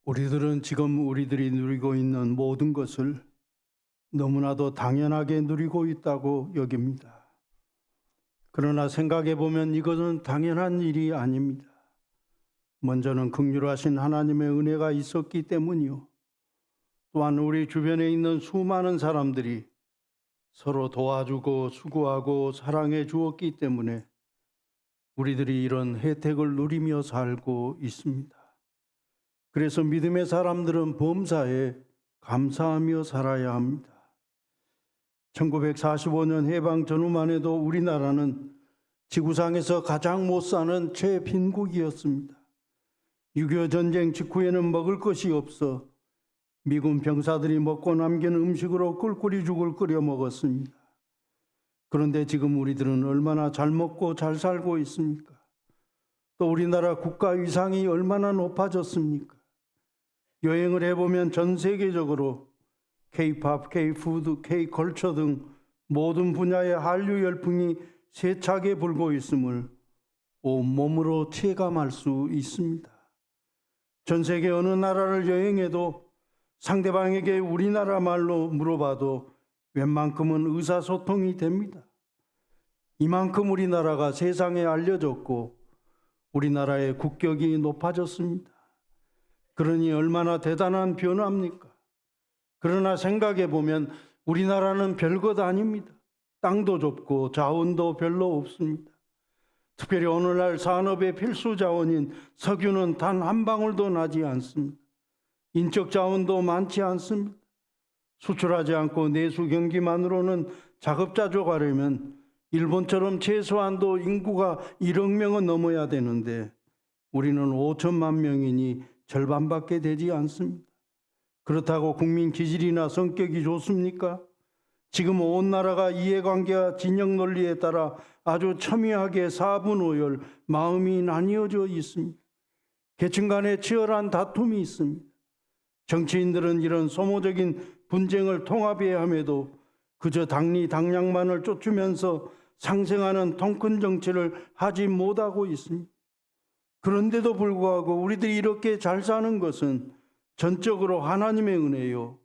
우리들은 지금 우리들이 누리고 있는 모든 것을 너무나도 당연하게 누리고 있다고 여깁니다. 그러나 생각해 보면 이것은 당연한 일이 아닙니다. 먼저는 긍휼하신 하나님의 은혜가 있었기 때문이요. 또한 우리 주변에 있는 수많은 사람들이 서로 도와주고 수고하고 사랑해 주었기 때문에 우리들이 이런 혜택을 누리며 살고 있습니다. 그래서 믿음의 사람들은 범사에 감사하며 살아야 합니다. 1945년 해방 전후만 해도 우리나라는 지구상에서 가장 못 사는 최빈국이었습니다. 6.25 전쟁 직후에는 먹을 것이 없어 미군 병사들이 먹고 남긴 음식으로 꿀꿀이 죽을 끓여 먹었습니다. 그런데 지금 우리들은 얼마나 잘 먹고 잘 살고 있습니까? 또 우리나라 국가 위상이 얼마나 높아졌습니까? 여행을 해보면 전 세계적으로 K-팝, K-푸드, K-컬처 등 모든 분야의 한류 열풍이 세차게 불고 있음을 온몸으로 체감할 수 있습니다. 전 세계 어느 나라를 여행해도 상대방에게 우리나라 말로 물어봐도 웬만큼은 의사소통이 됩니다. 이만큼 우리나라가 세상에 알려졌고 우리나라의 국격이 높아졌습니다. 그러니 얼마나 대단한 변화입니까? 그러나 생각해 보면 우리나라는 별것 아닙니다. 땅도 좁고 자원도 별로 없습니다. 특별히 오늘날 산업의 필수 자원인 석유는 단 한 방울도 나지 않습니다. 인적 자원도 많지 않습니다. 수출하지 않고 내수 경기만으로는 자급자족하려면 일본처럼 최소한도 인구가 1억 명은 넘어야 되는데 우리는 5천만 명이니 절반밖에 되지 않습니다. 그렇다고 국민 기질이나 성격이 좋습니까? 지금 온 나라가 이해관계와 진영 논리에 따라 아주 첨예하게 사분오열, 마음이 나뉘어져 있습니다. 계층 간에 치열한 다툼이 있습니다. 정치인들은 이런 소모적인 분쟁을 통합해야 함에도 그저 당리 당략만을 쫓으면서 상생하는 통큰 정치를 하지 못하고 있습니다. 그런데도 불구하고 우리들이 이렇게 잘 사는 것은 전적으로 하나님의 은혜요,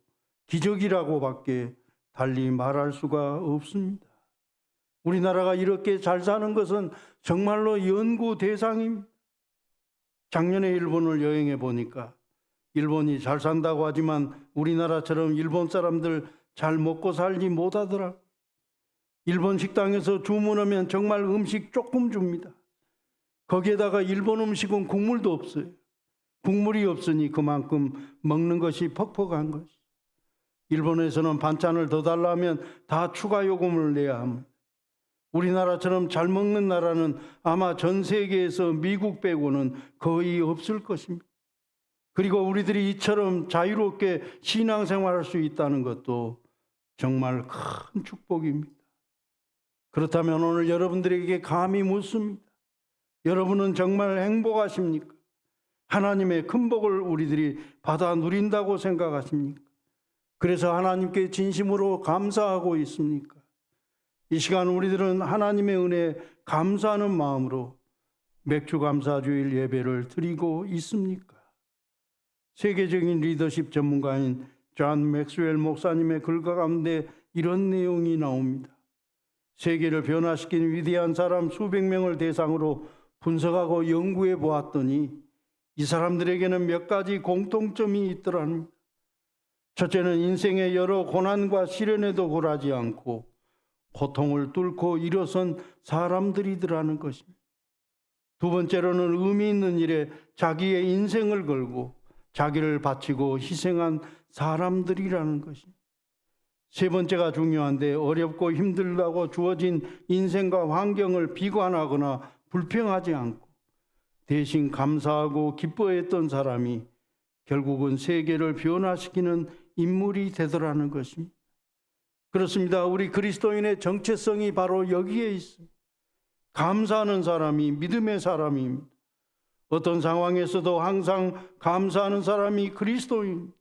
기적이라고밖에 달리 말할 수가 없습니다. 우리나라가 이렇게 잘 사는 것은 정말로 연구 대상입니다. 작년에 일본을 여행해 보니까 일본이 잘 산다고 하지만 우리나라처럼 일본 사람들 잘 먹고 살지 못하더라. 일본 식당에서 주문하면 정말 음식 조금 줍니다. 거기에다가 일본 음식은 국물도 없어요. 국물이 없으니 그만큼 먹는 것이 퍽퍽한 것이. 일본에서는 반찬을 더 달라면 다 추가 요금을 내야 합니다. 우리나라처럼 잘 먹는 나라는 아마 전 세계에서 미국 빼고는 거의 없을 것입니다. 그리고 우리들이 이처럼 자유롭게 신앙생활할 수 있다는 것도 정말 큰 축복입니다. 그렇다면 오늘 여러분들에게 감히 묻습니다. 여러분은 정말 행복하십니까? 하나님의 큰 복을 우리들이 받아 누린다고 생각하십니까? 그래서 하나님께 진심으로 감사하고 있습니까? 이 시간 우리들은 하나님의 은혜에 감사하는 마음으로 맥주감사주일 예배를 드리고 있습니까? 세계적인 리더십 전문가인 존 맥스웰 목사님의 글 가운데 이런 내용이 나옵니다. 세계를 변화시킨 위대한 사람 수백 명을 대상으로 분석하고 연구해 보았더니 이 사람들에게는 몇 가지 공통점이 있더랍니다. 첫째는 인생의 여러 고난과 시련에도 굴하지 않고 고통을 뚫고 일어선 사람들이더라는 것입니다. 두 번째로는 의미 있는 일에 자기의 인생을 걸고 자기를 바치고 희생한 사람들이라는 것입니다. 세 번째가 중요한데 어렵고 힘들다고 주어진 인생과 환경을 비관하거나 불평하지 않고 대신 감사하고 기뻐했던 사람이 결국은 세계를 변화시키는 인물이 되더라는 것입니다. 그렇습니다. 우리 그리스도인의 정체성이 바로 여기에 있습니다. 감사하는 사람이 믿음의 사람입니다. 어떤 상황에서도 항상 감사하는 사람이 그리스도입니다.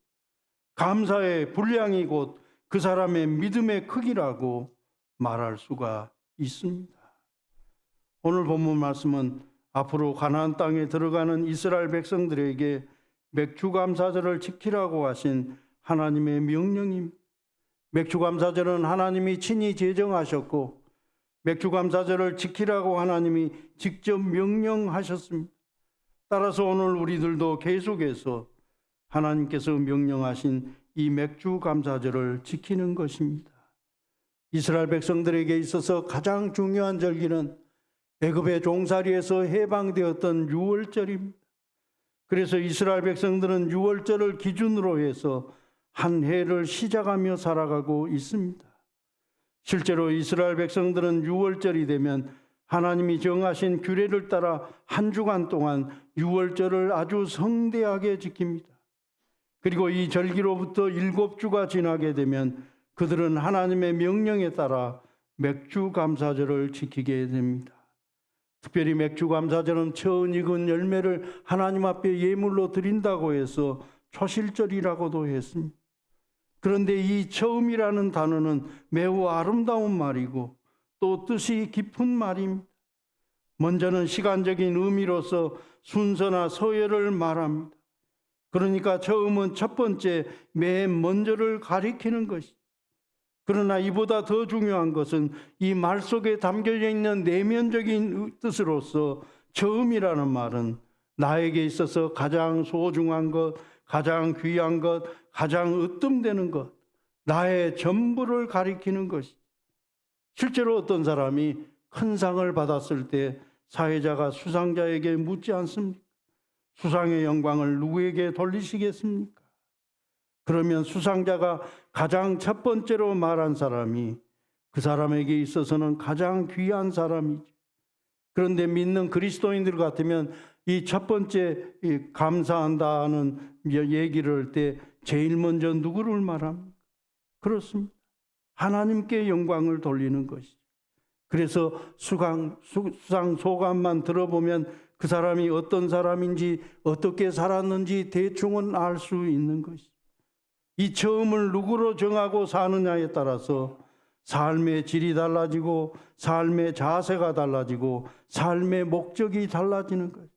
감사의 분량이 곧 그 사람의 믿음의 크기라고 말할 수가 있습니다. 오늘 본문 말씀은 앞으로 가나안 땅에 들어가는 이스라엘 백성들에게 맥주감사절을 지키라고 하신 하나님의 명령입니다. 맥주감사절은 하나님이 친히 제정하셨고 맥주감사절을 지키라고 하나님이 직접 명령하셨습니다. 따라서 오늘 우리들도 계속해서 하나님께서 명령하신 이 맥주감사절을 지키는 것입니다. 이스라엘 백성들에게 있어서 가장 중요한 절기는 애굽의 종살이에서 해방되었던 유월절입니다. 그래서 이스라엘 백성들은 유월절을 기준으로 해서 한 해를 시작하며 살아가고 있습니다. 실제로 이스라엘 백성들은 유월절이 되면 하나님이 정하신 규례를 따라 한 주간 동안 유월절을 아주 성대하게 지킵니다. 그리고 이 절기로부터 7주가 지나게 되면 그들은 하나님의 명령에 따라 맥주감사절을 지키게 됩니다. 특별히 맥주감사절은 처음 익은 열매를 하나님 앞에 예물로 드린다고 해서 초실절이라고도 했습니다. 그런데 이 처음이라는 단어는 매우 아름다운 말이고 또 뜻이 깊은 말입니다. 먼저는 시간적인 의미로서 순서나 서열을 말합니다. 그러니까 처음은 첫 번째, 맨 먼저를 가리키는 것이죠. 그러나 이보다 더 중요한 것은 이 말 속에 담겨져 있는 내면적인 뜻으로서 처음이라는 말은 나에게 있어서 가장 소중한 것, 가장 귀한 것, 가장 으뜸되는 것, 나의 전부를 가리키는 것이죠. 실제로 어떤 사람이 큰 상을 받았을 때 사회자가 수상자에게 묻지 않습니까? 수상의 영광을 누구에게 돌리시겠습니까? 그러면 수상자가 가장 첫 번째로 말한 사람이 그 사람에게 있어서는 가장 귀한 사람이죠. 그런데 믿는 그리스도인들 같으면 이 첫 번째 감사한다는 얘기를 할 때 제일 먼저 누구를 말합니까? 그렇습니다. 하나님께 영광을 돌리는 것이죠. 그래서 수상 소감만 들어보면 그 사람이 어떤 사람인지 어떻게 살았는지 대충은 알 수 있는 것이죠. 이 처음을 누구로 정하고 사느냐에 따라서 삶의 질이 달라지고 삶의 자세가 달라지고 삶의 목적이 달라지는 거예요.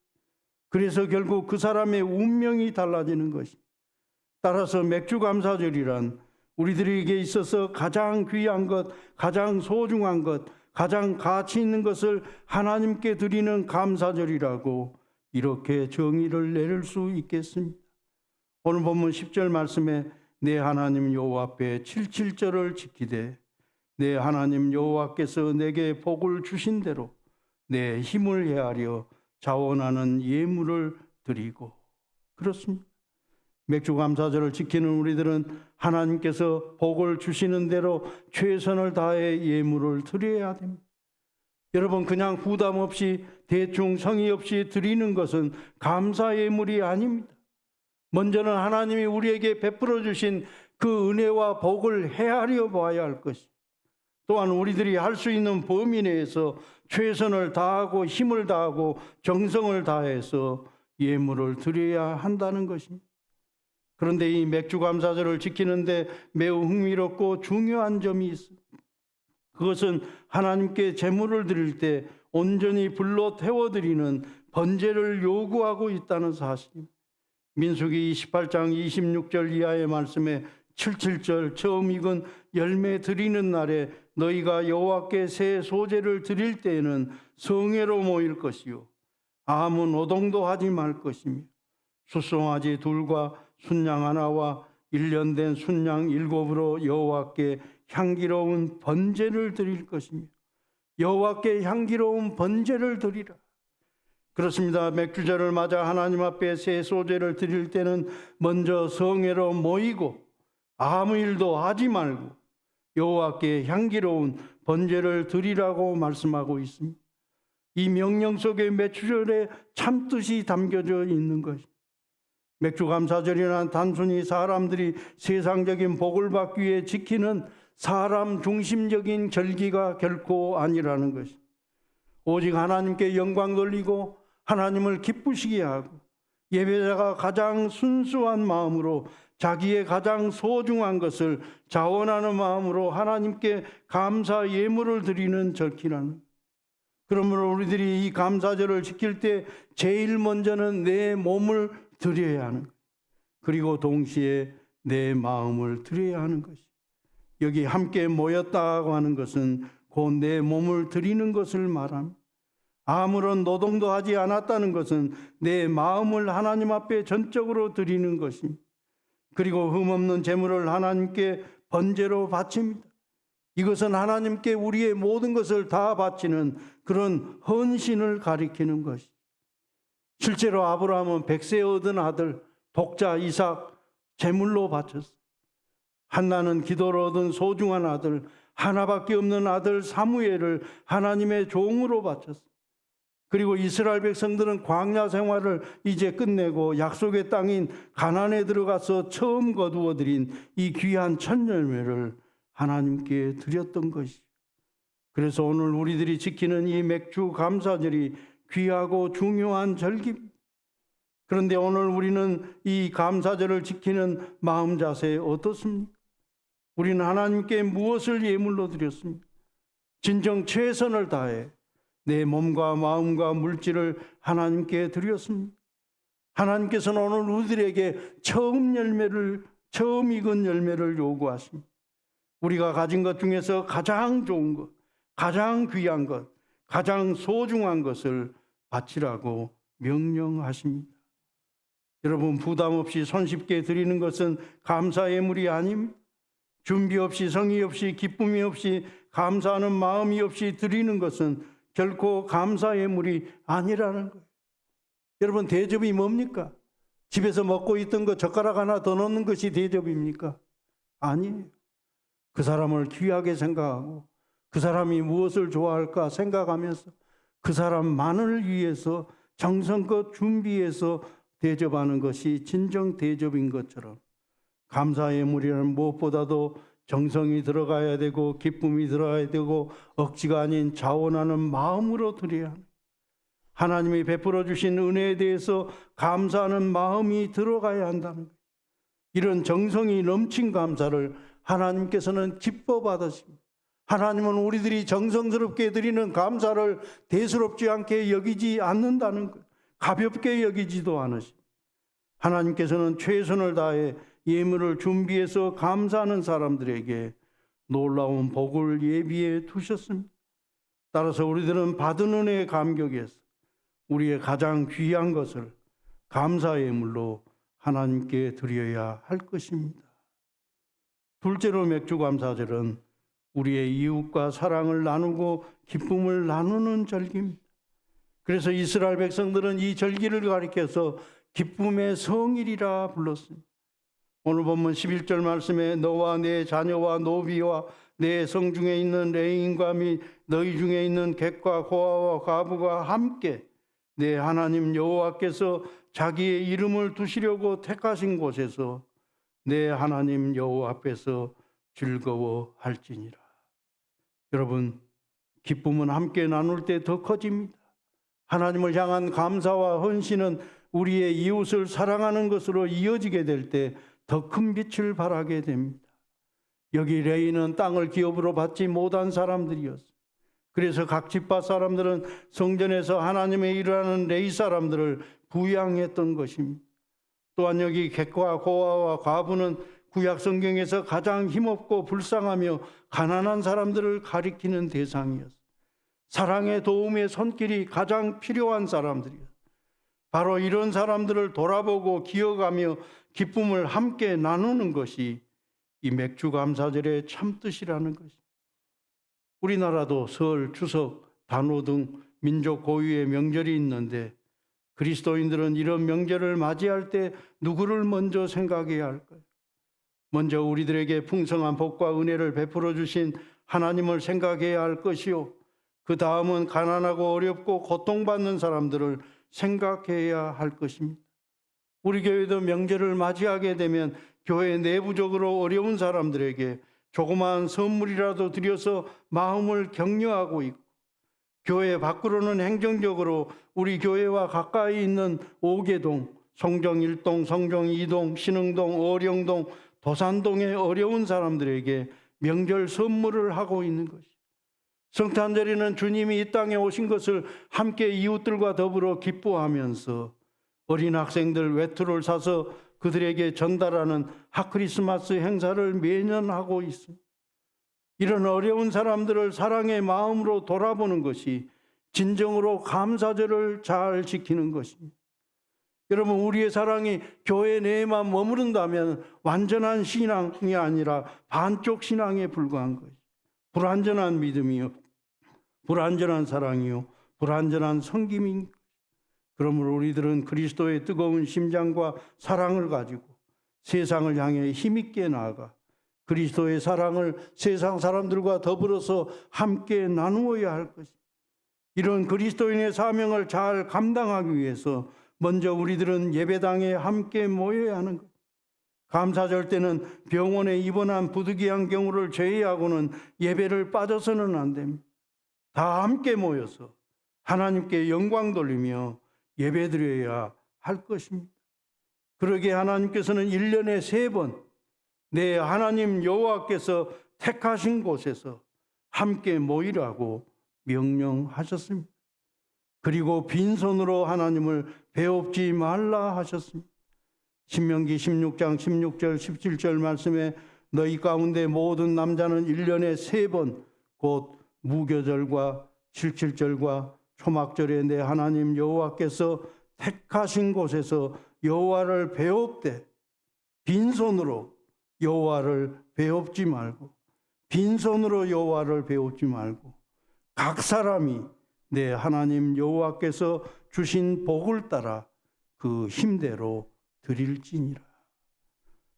그래서 결국 그 사람의 운명이 달라지는 것입니다. 따라서 맥주감사절이란 우리들에게 있어서 가장 귀한 것, 가장 소중한 것, 가장 가치 있는 것을 하나님께 드리는 감사절이라고 이렇게 정의를 내릴 수 있겠습니다. 오늘 본문 10절 말씀에 내 하나님 여호와 앞에 77절을 지키되 내 하나님 여호와께서 내게 복을 주신 대로 내 힘을 헤아려 자원하는 예물을 드리고. 그렇습니다. 맥주감사절을 지키는 우리들은 하나님께서 복을 주시는 대로 최선을 다해 예물을 드려야 됩니다. 여러분, 그냥 부담 없이 대충 성의 없이 드리는 것은 감사 예물이 아닙니다. 먼저는 하나님이 우리에게 베풀어 주신 그 은혜와 복을 헤아려 봐야 할 것입니다. 또한 우리들이 할 수 있는 범위 내에서 최선을 다하고 힘을 다하고 정성을 다해서 예물을 드려야 한다는 것입니다. 그런데 이 맥주감사절을 지키는데 매우 흥미롭고 중요한 점이 있습니다. 그것은 하나님께 제물을 드릴 때 온전히 불로 태워드리는 번제를 요구하고 있다는 사실입니다. 민수기 28장 26절 이하의 말씀에 77절 처음 익은 열매 드리는 날에 너희가 여호와께 새 소제를 드릴 때에는 성회로 모일 것이요 아무 노동도 하지 말 것이며 숫송아지 2과 순양 하나와 1년 된 순양 7으로 여호와께 향기로운 번제를 드릴 것이며 여호와께 향기로운 번제를 드리라. 그렇습니다. 맥주절을 맞아 하나님 앞에 새 소제를 드릴 때는 먼저 성회로 모이고 아무 일도 하지 말고 여호와께 향기로운 번제를 드리라고 말씀하고 있습니다. 이 명령 속에 맥주절의 참뜻이 담겨져 있는 것입니다. 맥주감사절이란 단순히 사람들이 세상적인 복을 받기 위해 지키는 사람 중심적인 절기가 결코 아니라는 것입니다. 오직 하나님께 영광 돌리고 하나님을 기쁘시게 하고 예배자가 가장 순수한 마음으로 자기의 가장 소중한 것을 자원하는 마음으로 하나님께 감사 예물을 드리는 절기라는. 그러므로 우리들이 이 감사절을 지킬 때 제일 먼저는 내 몸을 드려야 하는 거예요. 그리고 동시에 내 마음을 드려야 하는 것이. 여기 함께 모였다고 하는 것은 곧 내 몸을 드리는 것을 말합니다. 아무런 노동도 하지 않았다는 것은 내 마음을 하나님 앞에 전적으로 드리는 것입니다. 그리고 흠없는 제물을 하나님께 번제로 바칩니다. 이것은 하나님께 우리의 모든 것을 다 바치는 그런 헌신을 가리키는 것이죠. 실제로 아브라함은 100세 얻은 아들 독자 이삭 제물로 바쳤어요. 한나는 기도로 얻은 소중한 아들, 하나밖에 없는 아들 사무엘을 하나님의 종으로 바쳤어요. 그리고 이스라엘 백성들은 광야 생활을 이제 끝내고 약속의 땅인 가나안에 들어가서 처음 거두어 드린 이 귀한 첫 열매를 하나님께 드렸던 것이죠. 그래서 오늘 우리들이 지키는 이 맥주 감사절이 귀하고 중요한 절기입니다. 그런데 오늘 우리는 이 감사절을 지키는 마음 자세 어떻습니까? 우리는 하나님께 무엇을 예물로 드렸습니까? 진정 최선을 다해 내 몸과 마음과 물질을 하나님께 드렸습니다. 하나님께서는 오늘 우리들에게 처음 익은 열매를 요구하십니다. 우리가 가진 것 중에서 가장 좋은 것, 가장 귀한 것, 가장 소중한 것을 바치라고 명령하십니다. 여러분, 부담 없이 손쉽게 드리는 것은 감사 예물이 아닙니다. 준비 없이, 성의 없이, 기쁨이 없이, 감사하는 마음이 없이 드리는 것은 결코 감사 예물이 아니라는 거예요. 여러분, 대접이 뭡니까? 집에서 먹고 있던 거 젓가락 하나 더 넣는 것이 대접입니까? 아니에요. 그 사람을 귀하게 생각하고 그 사람이 무엇을 좋아할까 생각하면서 그 사람만을 위해서 정성껏 준비해서 대접하는 것이 진정 대접인 것처럼 감사 예물이라는 무엇보다도 정성이 들어가야 되고 기쁨이 들어가야 되고 억지가 아닌 자원하는 마음으로 드려야 합니다. 하나님이 베풀어 주신 은혜에 대해서 감사하는 마음이 들어가야 한다는 거예요. 이런 정성이 넘친 감사를 하나님께서는 기뻐 받으십니다. 하나님은 우리들이 정성스럽게 드리는 감사를 대수롭지 않게 여기지 않는다는 거예요. 가볍게 여기지도 않으십니다. 하나님께서는 최선을 다해 예물을 준비해서 감사하는 사람들에게 놀라운 복을 예비해 두셨습니다. 따라서 우리들은 받은 은혜의 감격에서 우리의 가장 귀한 것을 감사 예물로 하나님께 드려야 할 것입니다. 둘째로 맥주 감사절은 우리의 이웃과 사랑을 나누고 기쁨을 나누는 절기입니다. 그래서 이스라엘 백성들은 이 절기를 가리켜서 기쁨의 성일이라 불렀습니다. 오늘 본문 11절 말씀에 너와 내 자녀와 노비와 내 성중에 있는 레인과 및 너희 중에 있는 객과 고아와 과부가 함께 내 하나님 여호와께서 자기의 이름을 두시려고 택하신 곳에서 내 하나님 여호와 앞에서 즐거워할지니라. 여러분, 기쁨은 함께 나눌 때 더 커집니다. 하나님을 향한 감사와 헌신은 우리의 이웃을 사랑하는 것으로 이어지게 될 때 더 큰 빛을 발하게 됩니다. 여기 레위는 땅을 기업으로 받지 못한 사람들이었습니다. 그래서 각 집파 사람들은 성전에서 하나님의 일을 하는 레위 사람들을 부양했던 것입니다. 또한 여기 객과 고아와 과부는 구약 성경에서 가장 힘없고 불쌍하며 가난한 사람들을 가리키는 대상이었습니다. 사랑의 도움의 손길이 가장 필요한 사람들이었습니다. 바로 이런 사람들을 돌아보고 기억하며 기쁨을 함께 나누는 것이 이 맥주 감사절의 참뜻이라는 것입니다. 우리나라도 설, 추석, 단오 등 민족 고유의 명절이 있는데 그리스도인들은 이런 명절을 맞이할 때 누구를 먼저 생각해야 할까요? 먼저 우리들에게 풍성한 복과 은혜를 베풀어 주신 하나님을 생각해야 할 것이요, 그 다음은 가난하고 어렵고 고통받는 사람들을 생각해야 할 것입니다. 우리 교회도 명절을 맞이하게 되면 교회 내부적으로 어려운 사람들에게 조그마한 선물이라도 드려서 마음을 격려하고 있고, 교회 밖으로는 행정적으로 우리 교회와 가까이 있는 5개동, 성정 1동, 성정 2동, 신흥동, 어령동, 도산동의 어려운 사람들에게 명절 선물을 하고 있는 것이, 성탄절에는 주님이 이 땅에 오신 것을 함께 이웃들과 더불어 기뻐하면서 어린 학생들 외투를 사서 그들에게 전달하는 핫크리스마스 행사를 매년 하고 있습니다. 이런 어려운 사람들을 사랑의 마음으로 돌아보는 것이 진정으로 감사절을 잘 지키는 것입니다. 여러분, 우리의 사랑이 교회 내에만 머무른다면 완전한 신앙이 아니라 반쪽 신앙에 불과한 것이죠. 불완전한 믿음이요, 불완전한 사랑이요, 불완전한 섬김인 것이죠. 그러므로 우리들은 그리스도의 뜨거운 심장과 사랑을 가지고 세상을 향해 힘있게 나아가 그리스도의 사랑을 세상 사람들과 더불어서 함께 나누어야 할 것입니다. 이런 그리스도인의 사명을 잘 감당하기 위해서 먼저 우리들은 예배당에 함께 모여야 하는 것. 감사절 때는 병원에 입원한 부득이한 경우를 제외하고는 예배를 빠져서는 안 됩니다. 다 함께 모여서 하나님께 영광 돌리며 예배드려야 할 것입니다. 그러기에 하나님께서는 1년에 3번 내 하나님 여호와께서 택하신 곳에서 함께 모이라고 명령하셨습니다. 그리고 빈손으로 하나님을 배웁지 말라 하셨습니다. 신명기 16장 16절 17절 말씀에 너희 가운데 모든 남자는 1년에 3번 곧 무교절과 77절과 초막절에 내 하나님 여호와께서 택하신 곳에서 여호와를 배웁되 빈손으로 여호와를 배웁지 말고 빈손으로 여호와를 배웁지 말고 각 사람이 내 하나님 여호와께서 주신 복을 따라 그 힘대로 드릴지니라.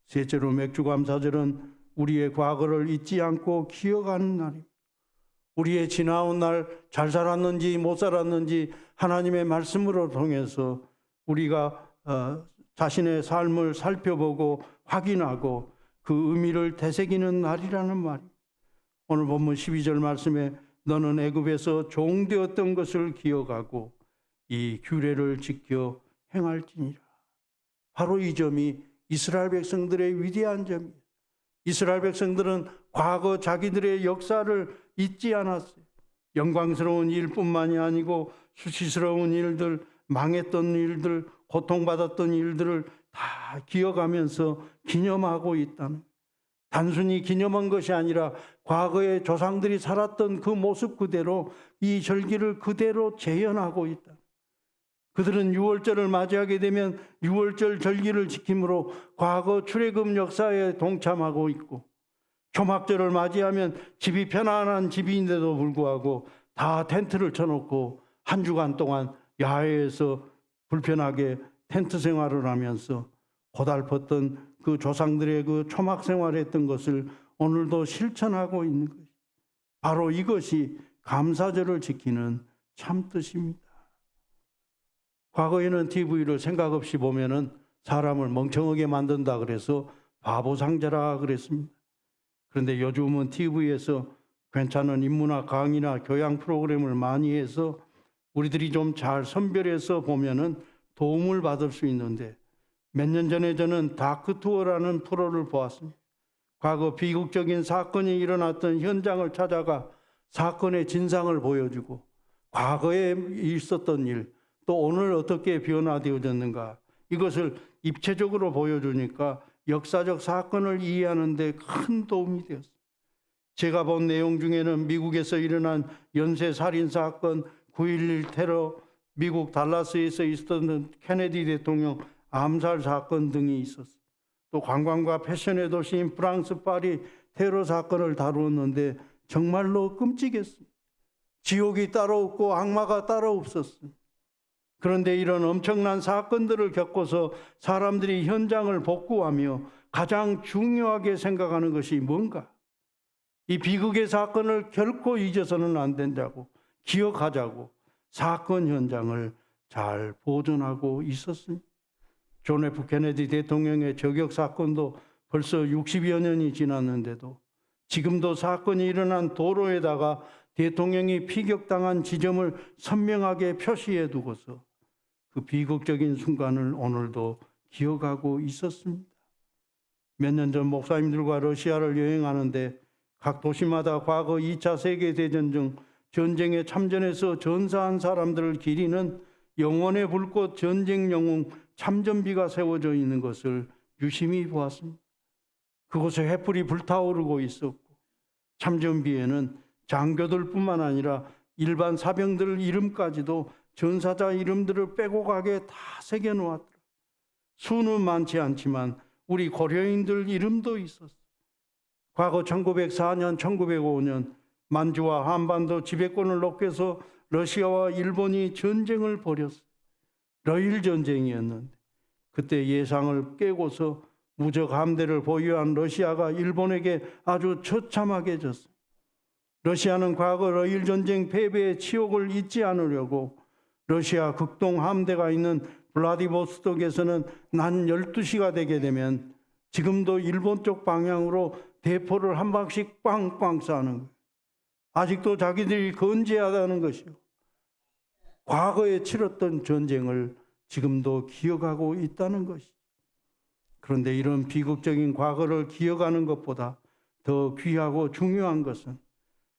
셋째로 맥주감사절은 우리의 과거를 잊지 않고 기억하는 날입니다. 우리의 지나온 날 잘 살았는지 못 살았는지 하나님의 말씀으로 통해서 우리가 자신의 삶을 살펴보고 확인하고 그 의미를 되새기는 날이라는 말입니다. 오늘 본문 12절 말씀에 너는 애굽에서 종되었던 것을 기억하고 이 규례를 지켜 행할지니라. 바로 이 점이 이스라엘 백성들의 위대한 점이에요. 이스라엘 백성들은 과거 자기들의 역사를 잊지 않았어요. 영광스러운 일뿐만이 아니고 수치스러운 일들, 망했던 일들, 고통받았던 일들을 다 기억하면서 기념하고 있다는, 단순히 기념한 것이 아니라 과거의 조상들이 살았던 그 모습 그대로 이 절기를 그대로 재현하고 있다. 그들은 유월절을 맞이하게 되면 유월절 절기를 지킴으로 과거 출애굽 역사에 동참하고 있고, 초막절을 맞이하면 집이 편안한 집인데도 불구하고 다 텐트를 쳐놓고 한 주간 동안 야외에서 불편하게 텐트 생활을 하면서 고달팠던 그 조상들의 그 초막 생활했던 것을 오늘도 실천하고 있는 것이 바로 이것이 감사절을 지키는 참뜻입니다. 과거에는 TV를 생각 없이 보면은 사람을 멍청하게 만든다 그래서 바보상자라 그랬습니다. 그런데 요즘은 TV에서 괜찮은 인문학 강의나 교양 프로그램을 많이 해서 우리들이 좀 잘 선별해서 보면은 도움을 받을 수 있는데, 몇 년 전에 저는 다크투어라는 프로를 보았습니다. 과거 비극적인 사건이 일어났던 현장을 찾아가 사건의 진상을 보여주고 과거에 있었던 일, 또 오늘 어떻게 변화되어졌는가, 이것을 입체적으로 보여주니까 역사적 사건을 이해하는 데 큰 도움이 되었습니다. 제가 본 내용 중에는 미국에서 일어난 연쇄 살인 사건, 9.11 테러, 미국 달라스에서 있었던 케네디 대통령 암살 사건 등이 있었습니다. 또 관광과 패션의 도시인 프랑스 파리 테러 사건을 다루었는데 정말로 끔찍했습니다. 지옥이 따로 없고 악마가 따로 없었습니다. 그런데 이런 엄청난 사건들을 겪고서 사람들이 현장을 복구하며 가장 중요하게 생각하는 것이 뭔가? 이 비극의 사건을 결코 잊어서는 안 된다고, 기억하자고 사건 현장을 잘 보존하고 있었습니다. 존 F 케네디 대통령의 저격 사건도 벌써 60여 년이 지났는데도 지금도 사건이 일어난 도로에다가 대통령이 피격당한 지점을 선명하게 표시해 두고서 그 비극적인 순간을 오늘도 기억하고 있었습니다. 몇 년 전 목사님들과 러시아를 여행하는데 각 도시마다 과거 2차 세계대전 중 전쟁에 참전해서 전사한 사람들을 기리는 영혼의 불꽃 전쟁 영웅 참전비가 세워져 있는 것을 유심히 보았습니다. 그곳에 횃불이 불타오르고 있었고 참전비에는 장교들뿐만 아니라 일반 사병들 이름까지도 전사자 이름들을 빼고 가게 다 새겨놓았더라. 수는 많지 않지만 우리 고려인들 이름도 있었어. 과거 1904년, 1905년 만주와 한반도 지배권을 놓고서 러시아와 일본이 전쟁을 벌였어요. 러일 전쟁이었는데 그때 예상을 깨고서 무적 함대를 보유한 러시아가 일본에게 아주 처참하게 졌어요. 러시아는 과거 러일 전쟁 패배의 치욕을 잊지 않으려고 러시아 극동 함대가 있는 블라디보스톡에서는 낮 12시가 되게 되면 지금도 일본 쪽 방향으로 대포를 한 방씩 빵빵 쏴는 거예요. 아직도 자기들이 건재하다는 것이요. 과거에 치렀던 전쟁을 지금도 기억하고 있다는 것이죠. 그런데 이런 비극적인 과거를 기억하는 것보다 더 귀하고 중요한 것은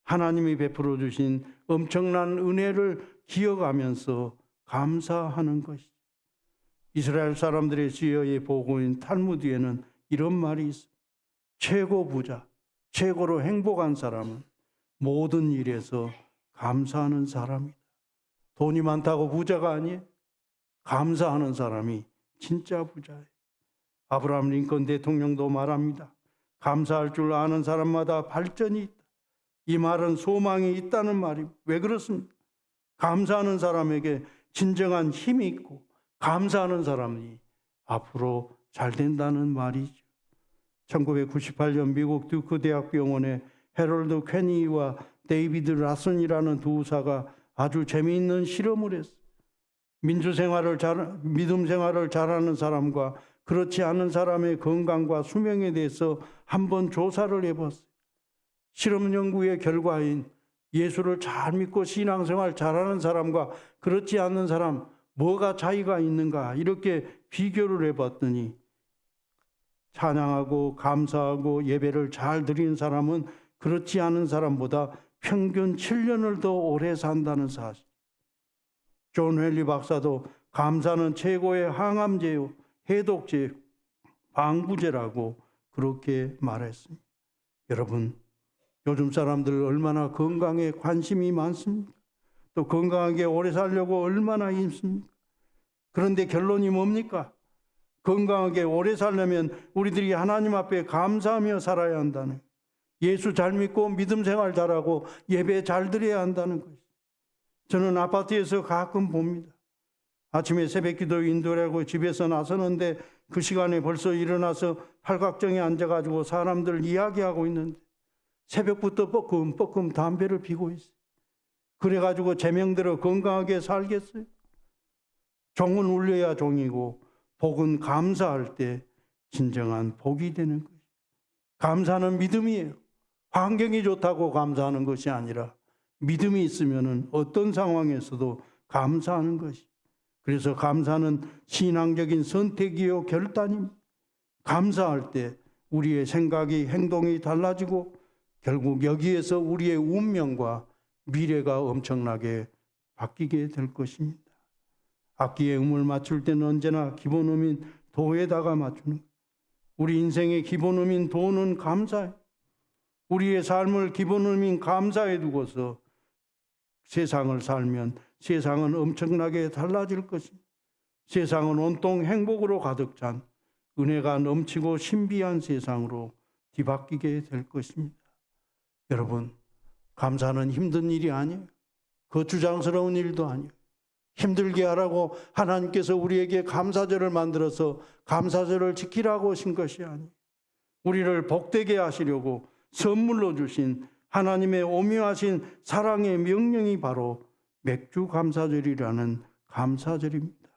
하나님이 베풀어 주신 엄청난 은혜를 기억하면서 감사하는 것이죠. 이스라엘 사람들의 지혜의 보고인 탈무드에는 이런 말이 있습니다. 최고 부자, 최고로 행복한 사람은 모든 일에서 감사하는 사람이다. 돈이 많다고 부자가 아니에요. 감사하는 사람이 진짜 부자예요. 아브라함 링컨 대통령도 말합니다. 감사할 줄 아는 사람마다 발전이 있다. 이 말은 소망이 있다는 말입니다. 왜 그렇습니까? 감사하는 사람에게 진정한 힘이 있고 감사하는 사람이 앞으로 잘 된다는 말이죠. 1998년 미국 듀크 대학병원의 해럴드 퀘니와 데이비드 라슨이라는 두 의사가 아주 재미있는 실험을 했어요. 믿음 생활을 잘하는 사람과 그렇지 않은 사람의 건강과 수명에 대해서 한번 조사를 해봤어요. 실험 연구의 결과인 예수를 잘 믿고 신앙생활 잘하는 사람과 그렇지 않는 사람 뭐가 차이가 있는가 이렇게 비교를 해봤더니 찬양하고 감사하고 예배를 잘 드리는 사람은 그렇지 않은 사람보다 평균 7년을 더 오래 산다는 사실. 존 웰리 박사도 감사는 최고의 항암제요, 해독제, 방부제라고 그렇게 말했습니다. 여러분, 요즘 사람들 얼마나 건강에 관심이 많습니까? 또 건강하게 오래 살려고 얼마나 힘씁니까? 그런데 결론이 뭡니까? 건강하게 오래 살려면 우리들이 하나님 앞에 감사하며 살아야 한다는, 예수 잘 믿고 믿음 생활 잘하고 예배 잘 드려야 한다는 것이죠. 저는 아파트에서 가끔 봅니다. 아침에 새벽기도 인도하고 집에서 나서는데 그 시간에 벌써 일어나서 팔각정에 앉아가지고 사람들 이야기하고 있는데 새벽부터 뻐끔뻐끔 담배를 피고 있어요. 그래가지고 제명대로 건강하게 살겠어요? 종은 울려야 종이고 복은 감사할 때 진정한 복이 되는 거예요. 감사는 믿음이에요. 환경이 좋다고 감사하는 것이 아니라 믿음이 있으면 어떤 상황에서도 감사하는 것이. 그래서 감사는 신앙적인 선택이요 결단입니다. 감사할 때 우리의 생각이 행동이 달라지고 결국 여기에서 우리의 운명과 미래가 엄청나게 바뀌게 될 것입니다. 악기에 음을 맞출 때는 언제나 기본음인 도에다가 맞추는, 우리 인생의 기본음인 도는 감사예요. 우리의 삶을 기본음인 감사에 두고서 세상을 살면 세상은 엄청나게 달라질 것입니다. 세상은 온통 행복으로 가득 찬 은혜가 넘치고 신비한 세상으로 뒤바뀌게 될 것입니다. 여러분, 감사는 힘든 일이 아니에요. 거추장스러운 일도 아니에요. 힘들게 하라고 하나님께서 우리에게 감사절을 만들어서 감사절을 지키라고 하신 것이 아니에요. 우리를 복되게 하시려고 선물로 주신 하나님의 오묘하신 사랑의 명령이 바로 맥주 감사절이라는 감사절입니다.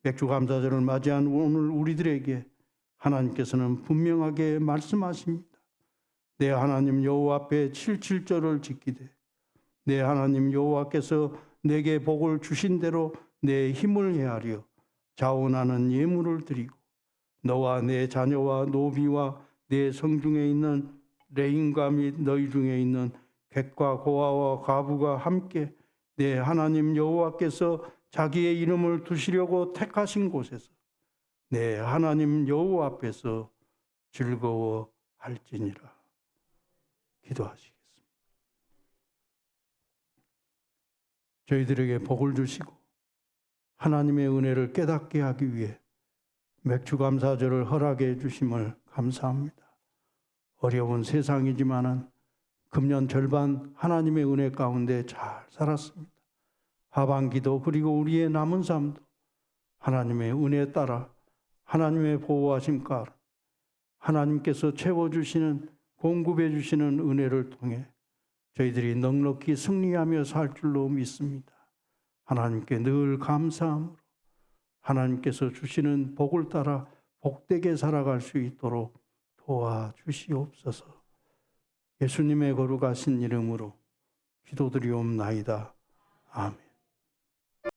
맥주 감사절을 맞이한 오늘 우리들에게 하나님께서는 분명하게 말씀하십니다. 내 하나님 여호와 앞에 77절을 지키되 내 하나님 여호와께서 내게 복을 주신 대로 내 힘을 헤아려 자원하는 예물을 드리고 너와 내 자녀와 노비와 내 성중에 있는 레인과 및 너희 중에 있는 객과 고아와 과부가 함께 내 하나님 여호와께서 자기의 이름을 두시려고 택하신 곳에서 내 하나님 여호와 앞에서 즐거워할지니라. 기도하시겠습니다. 저희들에게 복을 주시고 하나님의 은혜를 깨닫게 하기 위해 맥주감사절을 허락해 주심을 감사합니다. 어려운 세상이지만은 금년 절반 하나님의 은혜 가운데 잘 살았습니다. 하반기도 그리고 우리의 남은 삶도 하나님의 은혜에 따라 하나님의 보호하심 가라 하나님께서 채워주시는 공급해 주시는 은혜를 통해 저희들이 넉넉히 승리하며 살 줄로 믿습니다. 하나님께 늘 감사함으로 하나님께서 주시는 복을 따라 복되게 살아갈 수 있도록 도와주시옵소서. 예수님의 거룩하신 이름으로 기도드리옵나이다. 아멘.